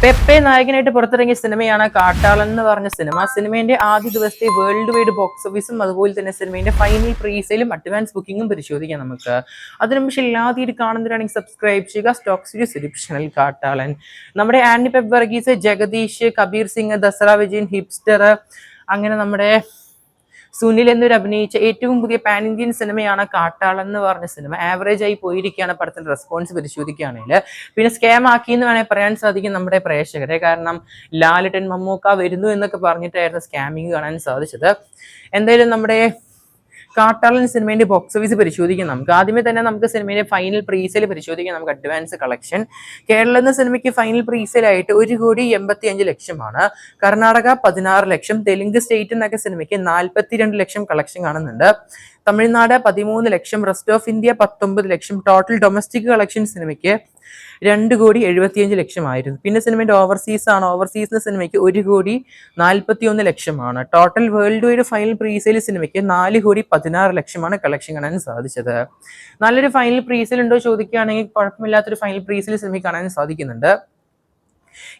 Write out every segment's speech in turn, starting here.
പെപ്പെ നായകനായിട്ട് പുറത്തിറങ്ങിയ സിനിമയാണ് കാട്ടാളൻ എന്ന് പറഞ്ഞ സിനിമ. സിനിമയുടെ ആദ്യ ദിവസത്തെ വേൾഡ് വൈഡ് ബോക്സ് ഓഫീസും അതുപോലെ തന്നെ സിനിമയുടെ ഫൈനൽ പ്രീസെയിലും അഡ്വാൻസ് ബുക്കിംഗും പരിശോധിക്കാം നമുക്ക്. അതിനു പക്ഷേ എല്ലാവരും കാണുന്നവരാണെങ്കിൽ സബ്സ്ക്രൈബ് ചെയ്യുക. Stock series YouTube channel Kattalan. നമ്മുടെ ആന്റി പെപ്പ് വർഗീസ്, ജഗദീഷ്, കബീർ സിംഗ്, ദസറ വിജയൻ, ഹിപ്സ്റ്റർ, അങ്ങനെ നമ്മുടെ സുനിൽ എന്നിവർ അഭിനയിച്ച ഏറ്റവും പുതിയ പാൻ ഇന്ത്യൻ സിനിമയാണ് കാട്ടാളൻ എന്ന് പറഞ്ഞ സിനിമ. ആവറേജ് ആയി പോയിരിക്കുകയാണ് പടത്തിന്റെ റെസ്പോൺസ് പരിശോധിക്കുകയാണെങ്കിൽ. പിന്നെ സ്കാം ആക്കി എന്ന് വേണമെങ്കിൽ പറയാൻ സാധിക്കും നമ്മുടെ പ്രേക്ഷകരെ. കാരണം ലാലിട്ടൻ മമ്മൂക്ക വരുന്നു എന്നൊക്കെ പറഞ്ഞിട്ടായിരുന്നു സ്കാമിങ് കാണാൻ സാധിച്ചത്. എന്തായാലും നമ്മുടെ കാട്ടാളൻ സിനിമയുടെ ബോക്സ് ഓഫീസ് പരിശോധിക്കാം നമുക്ക്. ആദ്യമേ തന്നെ നമുക്ക് സിനിമയുടെ ഫൈനൽ പ്രീസെയിൽ പരിശോധിക്കാം നമുക്ക്. അഡ്വാൻസ് കളക്ഷൻ കേരളം എന്ന സിനിമയ്ക്ക് ഫൈനൽ പ്രീസെയിലായിട്ട് 1,85,00,000 കർണാടക 16 ലക്ഷം, തെലുങ്ക് സ്റ്റേറ്റ് എന്നൊക്കെ സിനിമയ്ക്ക് 42 ലക്ഷം കളക്ഷൻ കാണുന്നുണ്ട്. Tamil Nadu 13 lakh, rest of India 19 lakh. Total domestic collection സിനിമയ്ക്ക് 2,75,00,000 ആയിരുന്നു. പിന്നെ സിനിമയുടെ ഓവർസീസ് ആണ്. ഓവർസീസ് സിനിമയ്ക്ക് 1,41,00,000. Total world wide final presale സിനിമയ്ക്ക് 4,16,00,000 കളക്ഷൻ കാണാൻ സാധിച്ചത്. നല്ലൊരു ഫൈനൽ പ്രീസെയിൽ ഉണ്ടോ ചോദിക്കുകയാണെങ്കിൽ കുഴപ്പമില്ലാത്തൊരു ഫൈനൽ പ്രീസെയിൽ സിനിമയ്ക്ക് കാണാൻ സാധിക്കുന്നുണ്ട്.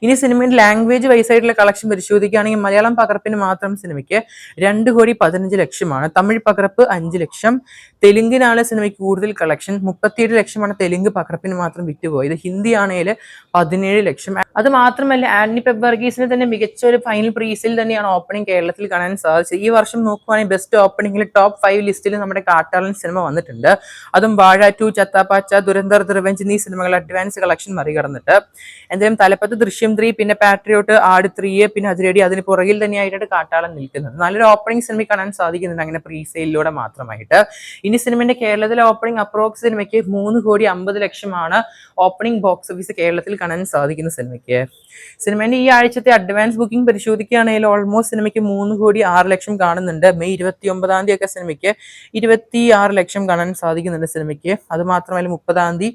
ഇനി സിനിമയുടെ ലാംഗ്വേജ് വൈസ് ആയിട്ടുള്ള കളക്ഷൻ പരിശോധിക്കുകയാണെങ്കിൽ മലയാളം പകർപ്പിന് മാത്രം സിനിമയ്ക്ക് 2,15,00,000, തമിഴ് പകർപ്പ് 5 ലക്ഷം, തെലുങ്കിനാണ് സിനിമയ്ക്ക് കൂടുതൽ കളക്ഷൻ 37 ലക്ഷമാണ് തെലുങ്ക് പകർപ്പിന് മാത്രം വിറ്റുപോയത്. ഹിന്ദി ആണെങ്കിൽ 17 ലക്ഷം. അത് മാത്രമല്ല ആന്റണി പെപ്പ് വർഗീസിന് തന്നെ മികച്ച ഒരു ഫൈനൽ പ്രീസിൽ തന്നെയാണ് ഓപ്പണിംഗ് കേരളത്തിൽ കാണാൻ സാധിച്ചത്. ഈ വർഷം നോക്കുവാണെങ്കിൽ ബെസ്റ്റ് ഓപ്പണിംഗിൽ ടോപ്പ് 5 ലിസ്റ്റിൽ നമ്മുടെ കാട്ടാളൻ സിനിമ വന്നിട്ടുണ്ട്. അതും വാഴ 2, ചത്താപ്പാച്ച, ദുരന്തർ, റിവെഞ്ച് എന്നീ സിനിമകൾ അഡ്വാൻസ് കളക്ഷൻ മറികടന്നിട്ട്. എന്തായാലും തലപ്പത്ത് ദൃശ്യം 3, പിന്നെ പാട്രിയോട്ട്, ആട് 3, പിന്നെ അതിരടി, അതിന് പുറകിൽ തന്നെയായിട്ട് കാട്ടാളൻ നിൽക്കുന്നത്. നല്ലൊരു ഓപ്പണിംഗ് സിനിമ കാണാൻ സാധിക്കുന്നുണ്ട് അങ്ങനെ പ്രീസെയിലൂടെ മാത്രമായിട്ട്. ഇനി സിനിമയുടെ കേരളത്തിലെ ഓപ്പണിംഗ് അപ്രോക്സ് സിനിമയ്ക്ക് 3,50,00,000 ഓപ്പണിംഗ് ബോക്സ് ഓഫീസ് കേരളത്തിൽ കാണാൻ സാധിക്കുന്ന സിനിമയ്ക്ക്. സിനിമയുടെ ഈ ആഴ്ചത്തെ അഡ്വാൻസ് ബുക്കിംഗ് പരിശോധിക്കുകയാണെങ്കിൽ ഓൾമോസ്റ്റ് സിനിമയ്ക്ക് 3,06,00,000 കാണുന്നുണ്ട്. മെയ് 29 തീയതി സിനിമയ്ക്ക് 26 ലക്ഷം കാണാൻ സാധിക്കുന്നുണ്ട് സിനിമയ്ക്ക്. അത് മാത്രമല്ല 30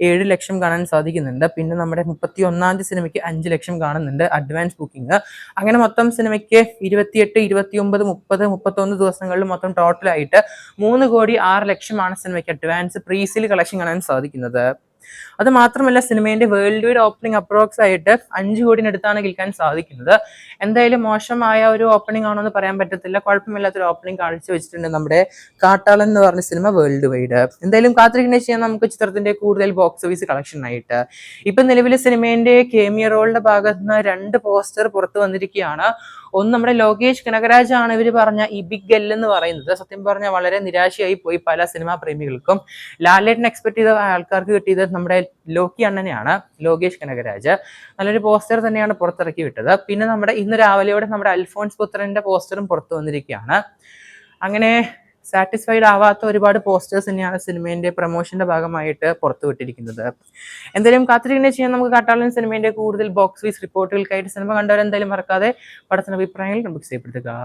7 ലക്ഷം കാണാൻ സാധിക്കുന്നുണ്ട്. പിന്നെ നമ്മുടെ 31 സിനിമയ്ക്ക് 5 ലക്ഷം കാണുന്നുണ്ട് അഡ്വാൻസ് ബുക്കിംഗ്. അങ്ങനെ മൊത്തം സിനിമയ്ക്ക് 28, 29, 30, 31 ദിവസങ്ങളിൽ മൊത്തം ടോട്ടലായിട്ട് 3,06,00,000 സിനിമയ്ക്ക് അഡ്വാൻസ് പ്രീസെയിൽ കളക്ഷൻ കാണാൻ സാധിക്കുന്നത്. അത് മാത്രമല്ല സിനിമയുടെ വേൾഡ് വൈഡ് ഓപ്പണിംഗ് അപ്രോക്സ് ആയിട്ട് 5 കോടിനടുത്താണ് വിൽക്കാൻ സാധിക്കുന്നത്. എന്തായാലും മോശമായ ഒരു ഓപ്പണിംഗ് ആണോ എന്ന് പറയാൻ പറ്റത്തില്ല. കുഴപ്പമില്ലാത്തൊരു ഓപ്പണിംഗ് കാഴ്ച വെച്ചിട്ടുണ്ട് നമ്മുടെ കാട്ടാളൻ എന്ന് പറഞ്ഞ സിനിമ വേൾഡ് വൈഡ്. എന്തായാലും കാത്തിരിക്കുന്ന ചെയ്യാൻ നമുക്ക് ചിത്രത്തിന്റെ കൂടുതൽ ബോക്സ് ഓഫീസ് കളക്ഷൻ ആയിട്ട്. ഇപ്പൊ നിലവിലെ സിനിമയുടെ കേമിയ റോളിന്റെ ഭാഗത്ത് നിന്ന് 2 പോസ്റ്റർ പുറത്തു വന്നിരിക്കുകയാണ്. ഒന്ന് നമ്മുടെ ലോകേഷ് കനകരാജ് ആണ് ഇവർ പറഞ്ഞ ഈ ബിഗ് എൽ എന്ന് പറയുന്നത്. സത്യം പറഞ്ഞാൽ വളരെ നിരാശയായി പോയി പല സിനിമാ പ്രേമികൾക്കും. ലാലേട്ടൻ എക്സ്പെക്ട് ചെയ്ത ആൾക്കാർക്ക് കിട്ടിയത് നമ്മുടെ ലോക്കി അണ്ണനെയാണ്, ലോകേഷ് കനകരാജ്. നല്ലൊരു പോസ്റ്റർ തന്നെയാണ് പുറത്തിറക്കി വിട്ടത്. പിന്നെ നമ്മുടെ ഇന്ന് രാവിലെയോടെ നമ്മുടെ അൽഫോൺസ് പുത്രന്റെ പോസ്റ്ററും പുറത്തു വന്നിരിക്കുകയാണ്. അങ്ങനെ സാറ്റിസ്ഫൈഡ് ആവാത്ത ഒരുപാട് പോസ്റ്റേഴ്സ് തന്നെയാണ് സിനിമേന്റെ പ്രൊമോഷന്റെ ഭാഗമായിട്ട് പുറത്തുവിട്ടിരിക്കുന്നത്. എന്തായാലും കാത്തിരിക്കുന്ന ചെയ്യാൻ നമുക്ക് കാട്ടാളൻ സിനിമേന്റെ കൂടുതൽ ബോക്സ് ഓഫീസ് റിപ്പോർട്ടുകൾക്കായിട്ട് സിനിമ കണ്ടവരെന്തായാലും മറക്കാതെ പടത്തിന്റെ അഭിപ്രായങ്ങൾ നമുക്ക് ചെയ്യപ്പെടുത്തുക.